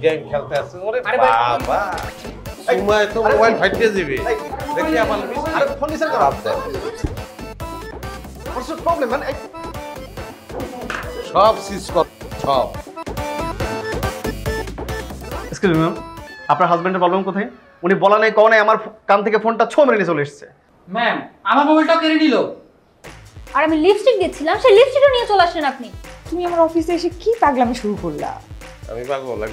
Game খেলতে আছে ওরে বাবা তোমায় তো মোবাইল ফাটিয়ে দিবে দেখি আমার আরে ফোন রিসেট করো হোয়াটস দ্য প্রবলেম ম্যান সব সিজ কর সব এক্সকিউজ মি ম্যাম আপনার হাজবেন্ডের প্রবলেম কোথায় উনি বলা নাই কোন আমার কান থেকে ফোনটা ছো মেরে নিয়ে চলে এসেছে ম্যাম আমার মোবাইলটাও কেড়ে নিল আর আমি লিপস্টিক দিচ্ছিলাম সেই লিপস্টিকও নিয়ে চলে আসলেন আপনি তুমি আমার অফিসে এসে কি পাগলামি শুরু করলা আমি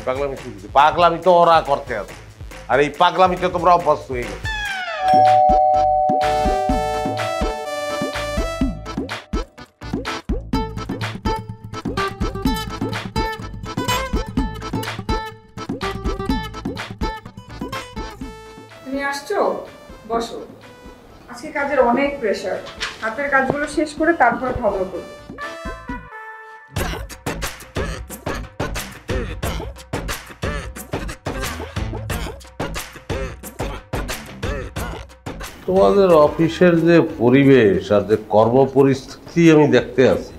পাগলামি শুরু করছি পাগলামি তো ওরা করতে আছে আর এই পাগলামিতে তোমরা অভ্যস্ত হয়ে গেছো তুমি আসছো বসো আজকে কাজের অনেক প্রেসার হাতের কাজগুলো শেষ করে তারপরে খাওয়া করবো তোমাদের অফিসের যে পরিবেশ আর যে কর্ম পরিস্থিতি আমি দেখতে আছি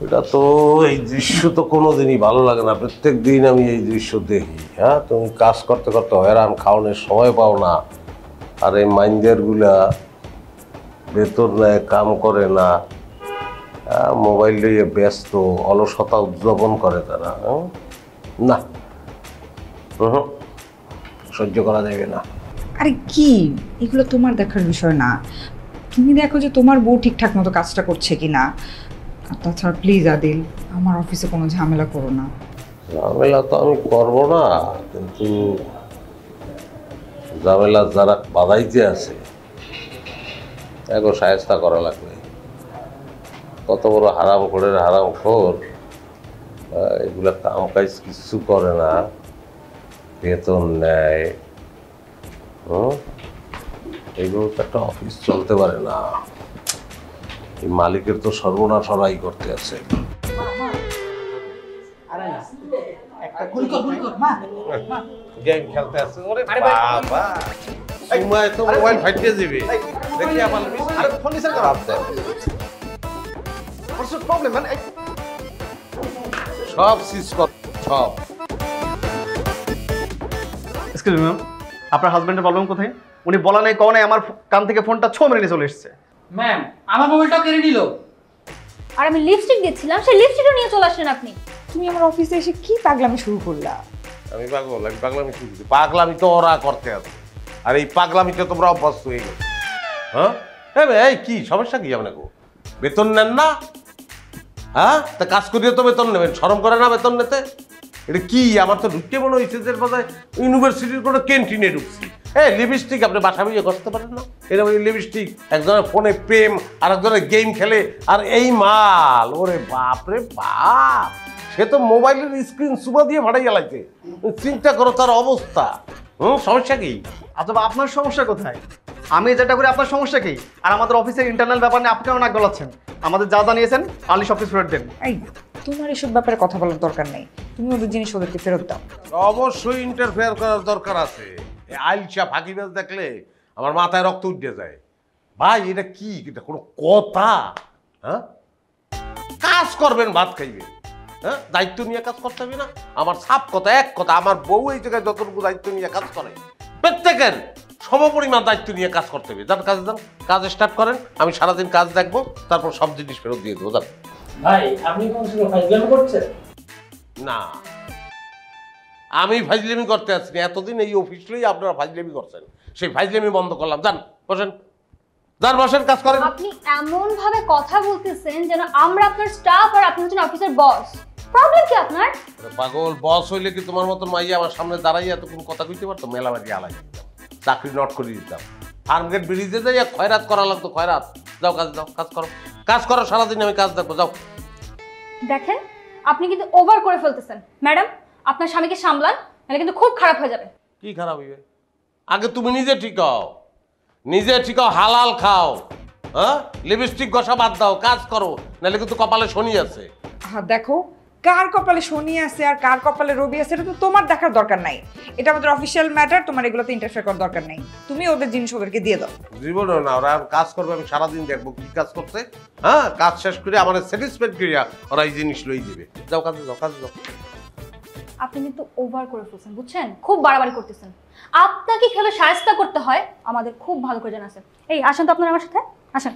এটা তো এই দৃশ্য তো কোনোদিনই ভালো লাগে না প্রত্যেক দিন আমি এই দৃশ্য দেখি হ্যাঁ তুমি কাজ করতে করতে হয়রান খাওয়ানোর সময় পাও না আর এই মাইন্ডারগুলা বেতন নেয় কাম করে না মোবাইল নিয়ে ব্যস্ত অলসতা উদযাপন করে তারা না সহ্য করা যাবে না আরে কি এগুলো তোমার দেখার বিষয় না তুমি দেখো যে তোমার বউ ঠিকঠাক মতো কাজটা করছে কিনা আর তাছাড়া প্লিজ আদিল আমার অফিসে কোনো ঝামেলা করো না ঝামেলা তো আমি করবো না কিন্তু ঝামেলা যারা বাধাইতে আছে এগো সাহেস্তা করা লাগবে কত বড় হারাম খোর এগুলা কাম কাজ কিছু করে না বেতন নেয় এইগুলো তো একটা অফিস চলতে পারে না এই মালিকের তো সর্বনাশ হরাই করতে আছে গেম খেলতে আছে ওরে বাবা তোমায় তো মোবাইল ফাটিয়ে দিবে দেখি আমার আরে ফোন রিসেট করো হোয়াটস দ্য প্রবলেম ম্যান সব সিজ কর সব এক্সকিউজ মি ম্যাম আপনার হাজবেন্ডের প্রবলেম কোথায় উনি বলা নাই কোন আমার কান থেকে ফোনটা ছো মেরে নিয়ে চলে এসেছে ম্যাম আমার মোবাইলটাও কেড়ে নিল আর আমি লিপস্টিক দিচ্ছিলাম সেই লিপস্টিকও নিয়ে চলে আসলেন আপনি তুমি আমার অফিসে এসে কি পাগলামি শুরু করলা আমি পাগলামি শুরু করছি পাগলামি তো ওরা করতে আছে আর এই পাগলামিতে তোমরা অভ্যস্ত হয়ে গেছো হ্যাঁ এই কি সমস্যা কি আপনাকে বেতন নেন না হ্যাঁ তা কাজ করিয়ে তো বেতন নেবেন শরম করে না বেতন নিতে এটা কি আমার তো ঢুকতে মনে হয়েছে যে ইউনিভার্সিটির কোনো ক্যান্টিনে ঢুকছি লিপস্টিক আপনি বাসা বিয়ে করতে পারেন না এরকম লিপস্টিক একজনের ফোনে প্রেম আর একজনের গেম খেলে আর এই মাল ওরে বাপ রে বাপ সে তো মোবাইলের স্ক্রিন সুমা দিয়ে ভাড়াই গেলাইছে চিন্তা করো তার অবস্থা সমস্যা কি আচ্ছা আপনার সমস্যা কোথায় আমি যেটা করি আপনার সমস্যা কি আর আমাদের অফিসের ইন্টারনাল ব্যাপার নিয়ে আপনিও নাক গলাচ্ছেন আমাদের যা জানিয়েছেন আলিশ অফিস ফেরত দেন এই তোমার এসব ব্যাপারে কথা বলার দরকার নেই তুমি ওদের জিনিস ওদেরকে ফেরত দাও অবশ্যই ইন্টারফেয়ার করার দরকার আছে আইলসা ফাঁকিবাজ দেখলে আমার মাথায় রক্ত উঠে যায় ভাই এটা কি এটা কোনো কথা হ্যাঁ কাজ করবেন ভাত খাইবেন হ্যাঁ দায়িত্ব নিয়ে কাজ করতে হবে না আমার সাপ কথা এক কথা আমার বউ এই জায়গায় যতটুকু দায়িত্ব নিয়ে কাজ করে প্রত্যেকের সমপরিমাণ দায়িত্ব নিয়ে কাজ করতে হবে যান কাজে যান কাজ স্টার্ট করেন আমি সারাদিন কাজ দেখবো তারপর সব জিনিস ফেরত দিয়ে দেবো যান ভাই আপনি কোন সময় ফাইজলামি করছেন না আমি ফাইজলামি করতে আসছি এতদিন এই অফিসেই আপনারা ফাইজলামি করছেন সেই ফাইজলামি বন্ধ করলাম যান বসেন যান বসেন কাজ করেন আপনি এমন ভাবে কথা বলতেছেন যেন আমরা আপনার স্টাফ আর আপনি হচ্ছেন অফিসের বস প্রবলেম কি আপনার পাগল বস হইলে কি তোমার মতন মাইয়া আমার সামনে দাঁড়াইয়া তো কোনো কথা কইতে পারতো মেলামারি আলাই দিতাম চাকরি নট করে দিতাম ফার্মগেট ব্রিজে যাই খয়রাত করা লাগতো খয়রাত যাও কাজ দাও কাজ করো সারাদিন আমি কাজ দেখবো যাও দেখেন আপনি কিন্তু ওভার করে ফেলতেছেন ম্যাডাম আপনার স্বামীকে সামলান নাহলে কিন্তু খুব খারাপ হয়ে যাবে কি খারাপ হইবে আগে তুমি নিজে ঠিক হও হালাল খাও হ্যাঁ লিপস্টিক ঘষা বাদ দাও কাজ করো নাহলে কিন্তু কপালে শনি আছে হ্যাঁ দেখো কার কপালে শনি আছে আর কার কপালে রবি আছে এটা তো তোমার দেখার দরকার নাই। এটা আমাদের অফিসিয়াল ম্যাটার, তোমার এগুলোতে ইন্টারফেয়ার করার দরকার নাই। তুমি ওদের জিনিস ওদেরকে দিয়ে দাও। জীবনে না, ওরা কাজ করবে, আমি সারাদিন দেখবো কি কাজ করছে। হ্যাঁ, কাজ শেষ করে আমার স্যাটিসফাইড করিয়া ওরা এই জিনিস লই দিবে। যাও কাজে যাও, কাজে যাও। আপনি কিন্তু ওভার করে ফেলছেন, বুঝছেন? খুব বাড়াবাড়ি করতেছেন। আপনাকে কিভাবে শায়েস্তা করতে হয় আমাদের খুব ভালো করে জানা আছে। এই আসেন তো আপনারা আমার সাথে, আসেন।